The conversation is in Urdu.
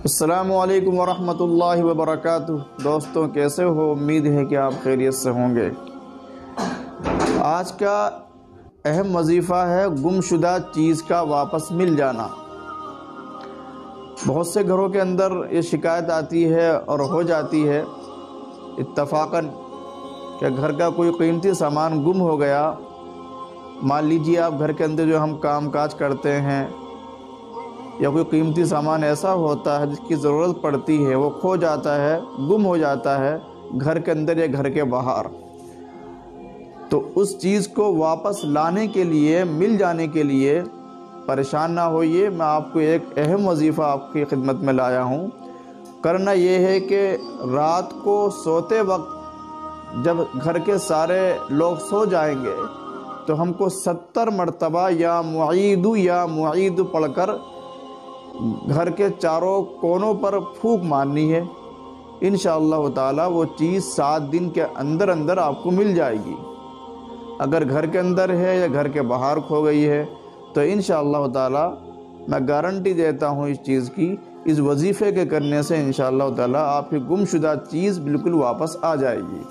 السلام علیکم ورحمۃ اللہ وبرکاتہ۔ دوستوں کیسے ہو؟ امید ہے کہ آپ خیریت سے ہوں گے۔ آج کا اہم وظیفہ ہے گم شدہ چیز کا واپس مل جانا۔ بہت سے گھروں کے اندر یہ شکایت آتی ہے اور ہو جاتی ہے اتفاقاً کہ گھر کا کوئی قیمتی سامان گم ہو گیا۔ مان لیجیے آپ گھر کے اندر جو ہم کام کاج کرتے ہیں یا کوئی قیمتی سامان ایسا ہوتا ہے جس کی ضرورت پڑتی ہے، وہ کھو جاتا ہے، گم ہو جاتا ہے گھر کے اندر یا گھر کے باہر، تو اس چیز کو واپس لانے کے لیے، مل جانے کے لیے پریشان نہ ہوئیے۔ میں آپ کو ایک اہم وظیفہ آپ کی خدمت میں لایا ہوں۔ کرنا یہ ہے کہ رات کو سوتے وقت جب گھر کے سارے لوگ سو جائیں گے تو ہم کو 70 مرتبہ یا معید پڑھ کر گھر کے چاروں کونوں پر پھونک مارنی ہے۔ انشاءاللہ تعالی وہ چیز 7 دن کے اندر اندر آپ کو مل جائے گی۔ اگر گھر کے اندر ہے یا گھر کے باہر کھو گئی ہے تو انشاءاللہ تعالی میں گارنٹی دیتا ہوں اس چیز کی، اس وظیفے کے کرنے سے انشاءاللہ تعالی آپ کی گم شدہ چیز بالکل واپس آ جائے گی۔